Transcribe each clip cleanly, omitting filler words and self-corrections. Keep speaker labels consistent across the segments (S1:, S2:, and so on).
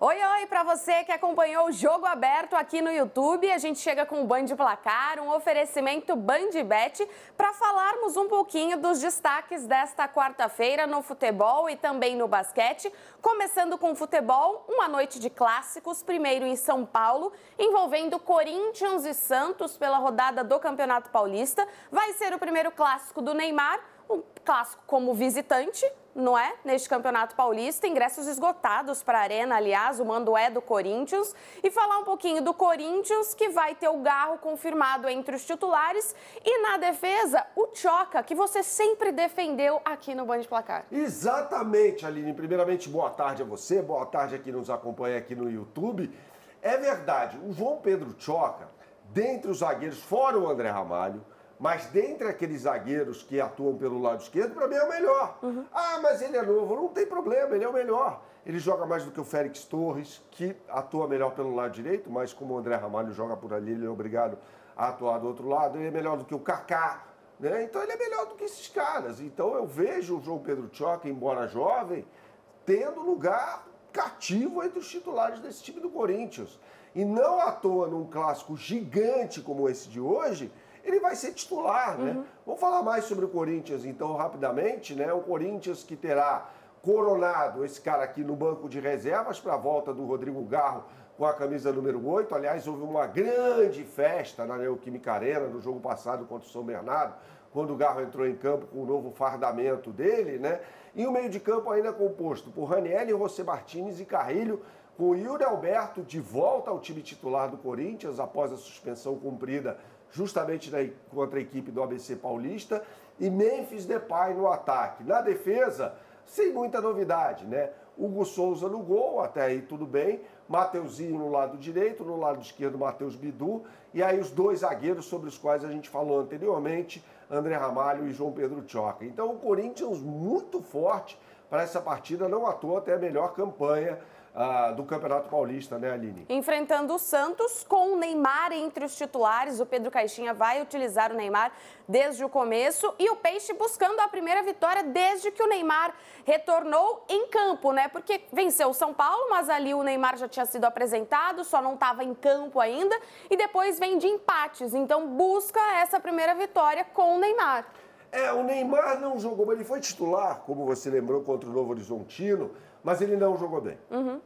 S1: Oi, oi, para você que acompanhou o Jogo Aberto aqui no YouTube, a gente chega com o Band Placar, um oferecimento BandBet, para falarmos um pouquinho dos destaques desta quarta-feira no futebol e também no basquete. Começando com o futebol, uma noite de clássicos, primeiro em São Paulo, envolvendo Corinthians e Santos pela rodada do Campeonato Paulista. Vai ser o primeiro clássico do Neymar, um clássico como visitante, não é? Neste Campeonato Paulista, ingressos esgotados para a Arena, aliás, o mando é do Corinthians. E falar um pouquinho do Corinthians, que vai ter o Garro confirmado entre os titulares. E na defesa, o Tchoca, que você sempre defendeu aqui no Band Placar.
S2: Exatamente, Aline. Primeiramente, boa tarde a você, boa tarde a quem nos acompanha aqui no YouTube. É verdade, o João Pedro Tchoca, dentre os zagueiros, fora o André Ramalho, mas dentre aqueles zagueiros que atuam pelo lado esquerdo, para mim é o melhor. Ah, mas ele é novo. Não tem problema, ele é o melhor. Ele joga mais do que o Félix Torres, que atua melhor pelo lado direito, mas como o André Ramalho joga por ali, ele é obrigado a atuar do outro lado. Ele é melhor do que o Kaká, né? Então ele é melhor do que esses caras. Então eu vejo o João Pedro Tchoca, embora jovem, tendo lugar cativo entre os titulares desse time do Corinthians. E não à toa, num clássico gigante como esse de hoje, ele vai ser titular, né? Vamos falar mais sobre o Corinthians, então, rapidamente, né? O Corinthians que terá coronado esse cara aqui no banco de reservas para a volta do Rodrigo Garro com a camisa número 8. Aliás, houve uma grande festa na Neoquímica Arena no jogo passado contra o São Bernardo, quando o Garro entrou em campo com o novo fardamento dele, né? E o meio de campo ainda composto por Ranieri, José Martínez e Carrilho, com o Yuri Alberto de volta ao time titular do Corinthians após a suspensão cumprida justamente contra a equipe do ABC Paulista, e Memphis Depay no ataque. Na defesa, sem muita novidade, né? Hugo Souza no gol, até aí tudo bem, Mateuzinho no lado direito, no lado esquerdo Matheus Bidu, e aí os dois zagueiros sobre os quais a gente falou anteriormente, André Ramalho e João Pedro Tchoca. Então o Corinthians muito forte para essa partida, não à toa até a melhor campanha do Campeonato Paulista, né, Aline?
S1: Enfrentando o Santos com o Neymar entre os titulares. O Pedro Caixinha vai utilizar o Neymar desde o começo e o Peixe buscando a primeira vitória desde que o Neymar retornou em campo, né? Porque venceu o São Paulo, mas ali o Neymar já tinha sido apresentado, só não estava em campo ainda, e depois vem de empates. Então busca essa primeira vitória com o Neymar.
S2: O Neymar não jogou, ele foi titular, como você lembrou, contra o Novo Horizontino, mas ele não jogou bem.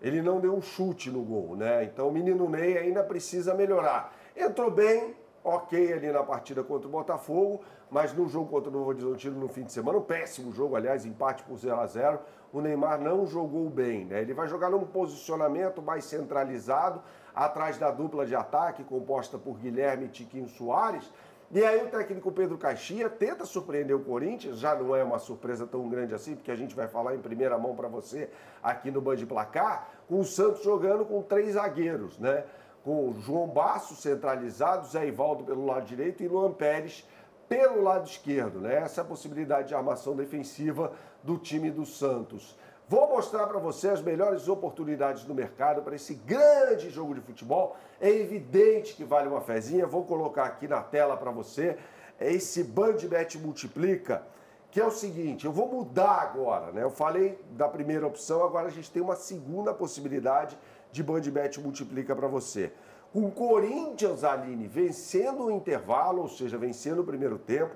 S2: Ele não deu um chute no gol, né? Então o menino Ney ainda precisa melhorar. Entrou bem, ok, ali na partida contra o Botafogo, mas no jogo contra o Novo Horizontino no fim de semana, um péssimo jogo, aliás, empate por 0-0, o Neymar não jogou bem, né? Ele vai jogar num posicionamento mais centralizado, atrás da dupla de ataque, composta por Guilherme e Tiquinho Soares. E aí o técnico Pedro Caixinha tenta surpreender o Corinthians, já não é uma surpresa tão grande assim, porque a gente vai falar em primeira mão para você aqui no Band Placar, com o Santos jogando com 3 zagueiros, né? Com João Basso centralizado, Zé Ivaldo pelo lado direito e Luan Pérez pelo lado esquerdo, né? Essa é a possibilidade de armação defensiva do time do Santos. Vou mostrar para você as melhores oportunidades do mercado para esse grande jogo de futebol. É evidente que vale uma fezinha. Vou colocar aqui na tela para você esse BandBet Multiplica, que é o seguinte, eu vou mudar agora, né? Eu falei da primeira opção, agora a gente tem uma segunda possibilidade de BandBet Multiplica para você. Com o Corinthians, Aline, vencendo o intervalo, ou seja, vencendo o primeiro tempo,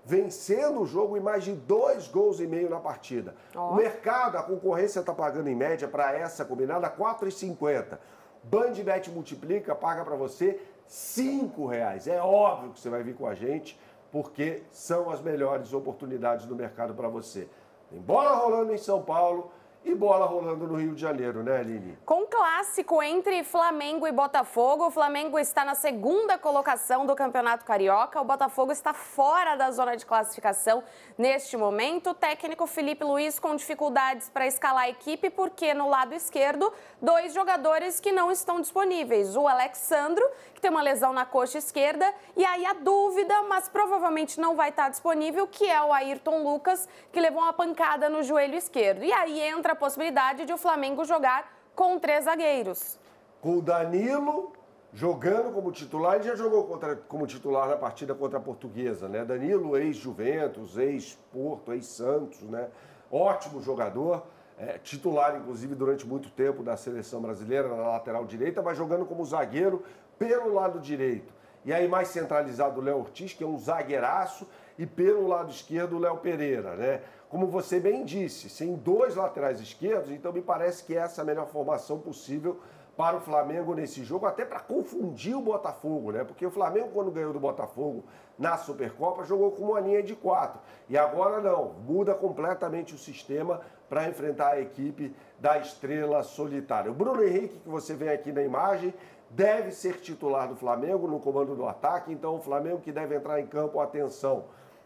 S2: vencendo o jogo em mais de 2,5 gols na partida. O mercado, a concorrência está pagando em média para essa combinada R$ 4,50. BandBet Multiplica paga para você R$ 5,00. É óbvio que você vai vir com a gente, porque são as melhores oportunidades do mercado para você. Tem bola rolando em São Paulo e bola rolando no Rio de Janeiro, né, Aline?
S1: Com clássico entre Flamengo e Botafogo, o Flamengo está na segunda colocação do Campeonato Carioca, o Botafogo está fora da zona de classificação neste momento. O técnico Felipe Luiz com dificuldades para escalar a equipe, porque no lado esquerdo, 2 jogadores que não estão disponíveis. O Alexandro, que tem uma lesão na coxa esquerda, e aí a dúvida, mas provavelmente não vai estar disponível, que é o Ayrton Lucas, que levou uma pancada no joelho esquerdo. E aí entra a possibilidade de o Flamengo jogar com 3 zagueiros.
S2: Com o Danilo jogando como titular, ele já jogou como titular na partida contra a Portuguesa, né? Danilo, ex-Juventus, ex-Porto, ex-Santos, né? Ótimo jogador. titular, inclusive, durante muito tempo da seleção brasileira, na lateral direita, mas jogando como zagueiro pelo lado direito. E aí mais centralizado o Léo Ortiz, que é um zagueiraço, e pelo lado esquerdo o Léo Pereira, né? Como você bem disse, sem dois laterais esquerdos, então me parece que essa é a melhor formação possível para o Flamengo nesse jogo, até para confundir o Botafogo, né? Porque o Flamengo, quando ganhou do Botafogo na Supercopa, jogou com uma linha de 4. E agora não, muda completamente o sistema para enfrentar a equipe da Estrela Solitária. O Bruno Henrique, que você vê aqui na imagem, deve ser titular do Flamengo no comando do ataque, então o Flamengo que deve entrar em campo, atenção,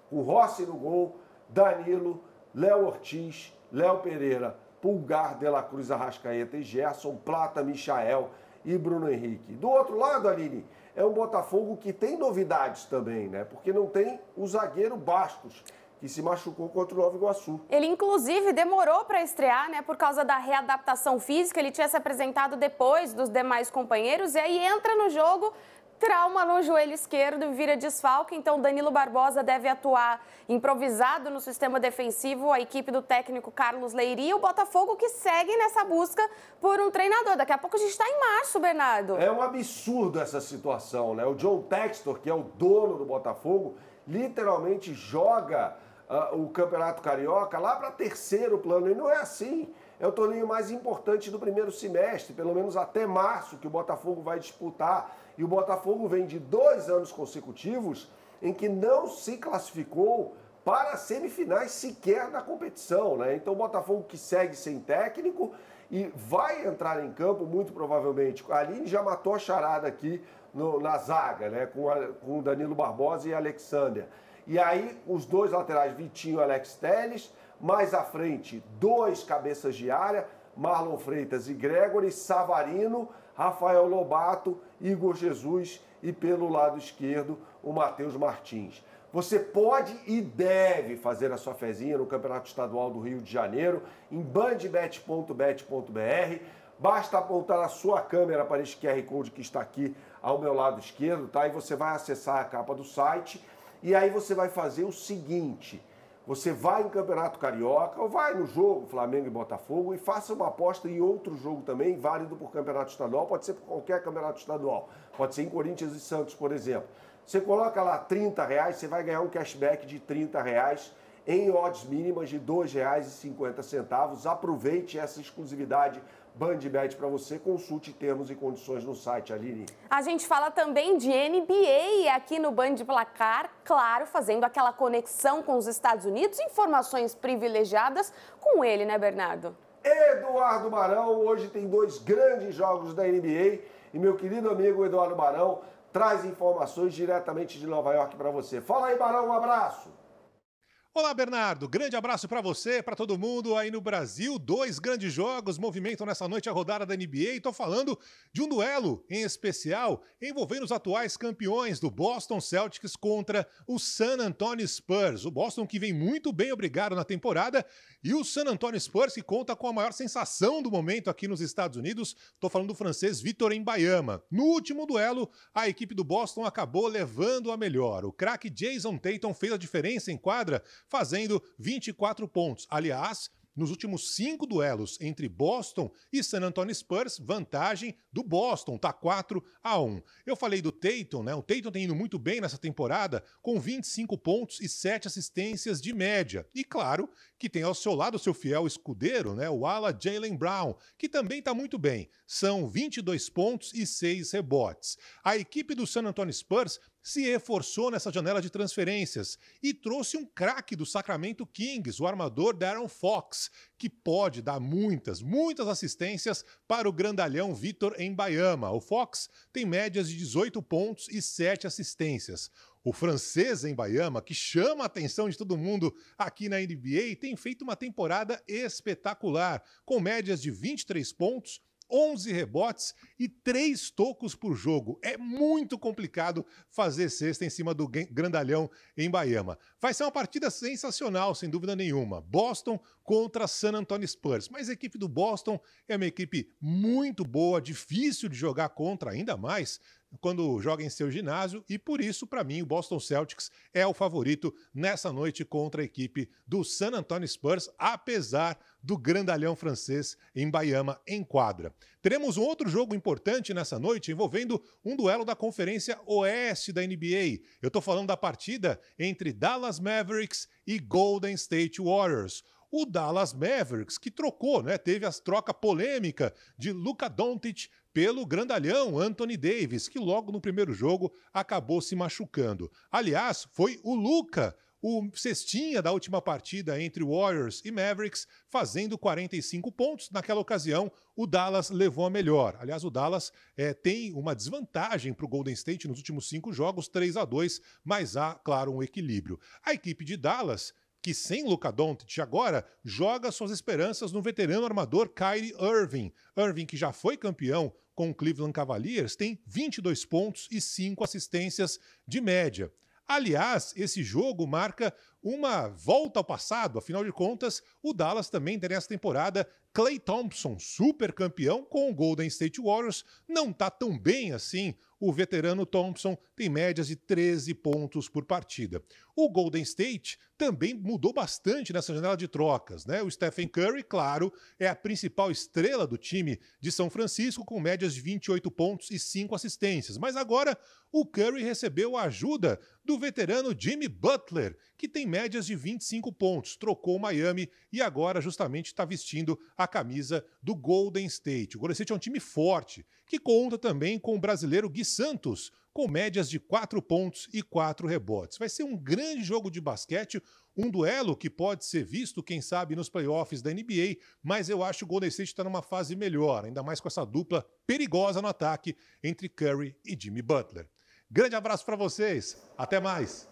S2: com Rossi no gol, Danilo, Léo Ortiz, Léo Pereira, Pulgar, De La Cruz, Arrascaeta e Gerson, Plata, Michael e Bruno Henrique. Do outro lado, Aline, é um Botafogo que tem novidades também, né? Porque não tem o zagueiro Bastos, que se machucou contra o Nova Iguaçu.
S1: Ele, inclusive, demorou para estrear, né? Por causa da readaptação física. Ele tinha se apresentado depois dos demais companheiros e aí entra no jogo, trauma no joelho esquerdo e vira desfalque. Então, Danilo Barbosa deve atuar improvisado no sistema defensivo. A equipe do técnico Carlos Leiria. O Botafogo que segue nessa busca por um treinador. Daqui a pouco a gente está em março, Bernardo.
S2: É um absurdo essa situação, né? O John Textor, que é o dono do Botafogo, literalmente joga o Campeonato Carioca lá para terceiro plano. E não é assim. É o torneio mais importante do primeiro semestre, pelo menos até março, que o Botafogo vai disputar. E o Botafogo vem de 2 anos consecutivos em que não se classificou para as semifinais sequer da competição, né? Então o Botafogo que segue sem técnico e vai entrar em campo muito provavelmente. A Aline já matou a charada aqui na zaga, né? Com o Danilo Barbosa e Alexander. E aí os dois laterais, Vitinho e Alex Telles, mais à frente, 2 cabeças de área, Marlon Freitas e Gregory, Savarino, Rafael Lobato, Igor Jesus e pelo lado esquerdo o Matheus Martins. Você pode e deve fazer a sua fezinha no Campeonato Estadual do Rio de Janeiro em bandbet.bet.br. Basta apontar a sua câmera para esse QR Code que está aqui ao meu lado esquerdo, tá? E você vai acessar a capa do site e aí você vai fazer o seguinte: você vai em Campeonato Carioca ou vai no jogo Flamengo e Botafogo e faça uma aposta em outro jogo também, válido por Campeonato Estadual, pode ser por qualquer Campeonato Estadual, pode ser em Corinthians e Santos, por exemplo. Você coloca lá R$30, você vai ganhar um cashback de R$30 em odds mínimas de R$ 2,50. Aproveite essa exclusividade BandBet para você, consulte termos e condições no site, Aline.
S1: A gente fala também de NBA aqui no Band Placar, claro, fazendo aquela conexão com os Estados Unidos, informações privilegiadas com ele, né, Bernardo?
S2: Eduardo Barão, hoje tem 2 grandes jogos da NBA e meu querido amigo Eduardo Barão traz informações diretamente de Nova York para você. Fala aí, Barão, um abraço.
S3: Olá, Bernardo. Grande abraço para você, para todo mundo aí no Brasil. 2 grandes jogos movimentam nessa noite a rodada da NBA. Estou falando de um duelo em especial envolvendo os atuais campeões do Boston Celtics contra o San Antonio Spurs. O Boston que vem muito bem, obrigado, na temporada. E o San Antonio Spurs que conta com a maior sensação do momento aqui nos Estados Unidos. Estou falando do francês Victor Wembanyama. No último duelo, a equipe do Boston acabou levando a melhor. O craque Jason Tatum fez a diferença em quadra, fazendo 24 pontos. Aliás, nos últimos 5 duelos entre Boston e San Antonio Spurs, vantagem do Boston, tá 4-1. Eu falei do Tatum, né? O Tatum tem indo muito bem nessa temporada, com 25 pontos e 7 assistências de média. E claro que tem ao seu lado o seu fiel escudeiro, né? O ala Jaylen Brown, que também tá muito bem. São 22 pontos e 6 rebotes. A equipe do San Antonio Spurs se reforçou nessa janela de transferências e trouxe um craque do Sacramento Kings, o armador De'Aaron Fox, que pode dar muitas assistências para o grandalhão Victor Wembanyama. O Fox tem médias de 18 pontos e 7 assistências. O francês Wembanyama, que chama a atenção de todo mundo aqui na NBA, tem feito uma temporada espetacular, com médias de 23 pontos, 11 rebotes e 3 tocos por jogo. É muito complicado fazer cesta em cima do grandalhão Wembanyama. Vai ser uma partida sensacional, sem dúvida nenhuma. Boston contra San Antonio Spurs. Mas a equipe do Boston é uma equipe muito boa, difícil de jogar contra, ainda mais quando joga em seu ginásio, e por isso, para mim, o Boston Celtics é o favorito nessa noite contra a equipe do San Antonio Spurs, apesar do grandalhão francês em Miami em quadra. Teremos um outro jogo importante nessa noite envolvendo um duelo da Conferência Oeste da NBA. Eu estou falando da partida entre Dallas Mavericks e Golden State Warriors. O Dallas Mavericks, que trocou, né? Teve a troca polêmica de Luka Doncic pelo grandalhão Anthony Davis, que logo no primeiro jogo acabou se machucando. Aliás, foi o Luka, o cestinha da última partida entre Warriors e Mavericks, fazendo 45 pontos. Naquela ocasião, o Dallas levou a melhor. Aliás, o Dallas tem uma desvantagem para o Golden State nos últimos 5 jogos, 3-2, mas há, claro, um equilíbrio. A equipe de Dallas, que sem Luka Doncic agora joga suas esperanças no veterano armador Kyrie Irving. Irving, que já foi campeão com o Cleveland Cavaliers, tem 22 pontos e 5 assistências de média. Aliás, esse jogo marca uma volta ao passado. Afinal de contas, o Dallas também tem nessa temporada Klay Thompson, super campeão com o Golden State Warriors. Não está tão bem assim. O veterano Thompson tem médias de 13 pontos por partida. O Golden State também mudou bastante nessa janela de trocas, né? O Stephen Curry, claro, é a principal estrela do time de São Francisco, com médias de 28 pontos e 5 assistências. Mas agora o Curry recebeu a ajuda do veterano Jimmy Butler, que tem médias de 25 pontos. Trocou o Miami e agora justamente está vestindo a camisa do Golden State. O Golden State é um time forte, que conta também com o brasileiro Gui Santos, com médias de 4 pontos e 4 rebotes. Vai ser um grande jogo de basquete, um duelo que pode ser visto, quem sabe, nos playoffs da NBA, mas eu acho que o Golden State está numa fase melhor, ainda mais com essa dupla perigosa no ataque entre Curry e Jimmy Butler. Grande abraço para vocês, até mais!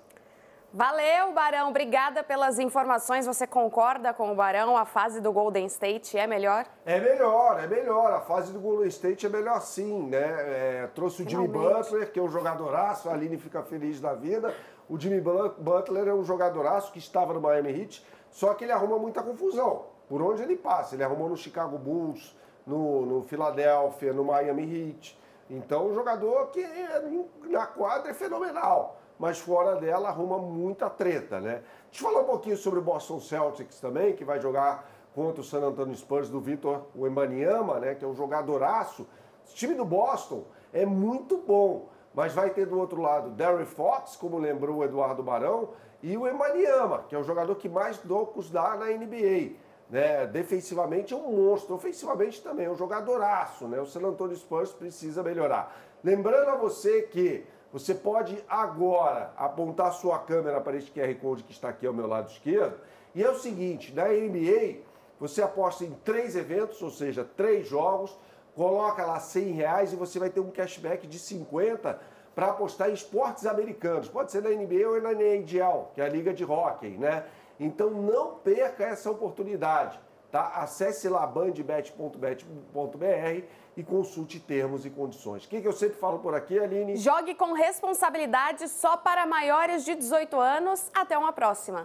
S1: Valeu, Barão. Obrigada pelas informações. Você concorda com o Barão? A fase do Golden State é melhor?
S2: É melhor, é melhor. A fase do Golden State é melhor sim, né? Trouxe o Jimmy Butler, que é um jogadoraço. A Aline fica feliz da vida. O Jimmy Butler é um jogadoraço que estava no Miami Heat, só que ele arruma muita confusão. Por onde ele passa. Ele arrumou no Chicago Bulls, no Philadelphia, no Miami Heat. Então, um jogador que na quadra é fenomenal, mas fora dela arruma muita treta, né? Deixa eu falar um pouquinho sobre o Boston Celtics também, que vai jogar contra o San Antonio Spurs do Victor Wembanyama, né? Que é um jogadoraço. O time do Boston é muito bom, mas vai ter do outro lado De'Aaron Fox, como lembrou o Eduardo Barão, e o Wembanyama, que é o jogador que mais tocos dá na NBA. Né? Defensivamente é um monstro, ofensivamente também é um jogadoraço, né? O San Antonio Spurs precisa melhorar. Lembrando a você que você pode agora apontar sua câmera para este QR Code que está aqui ao meu lado esquerdo. E é o seguinte, na NBA, você aposta em 3 eventos, ou seja, 3 jogos, coloca lá R$100 e você vai ter um cashback de 50 para apostar em esportes americanos. Pode ser na NBA ou na NHL, que é a liga de hóquei, né? Então não perca essa oportunidade, tá? Acesse lá bandbet.bet.br e consulte termos e condições. O que eu sempre falo por aqui, Aline?
S1: Jogue com responsabilidade, só para maiores de 18 anos. Até uma próxima.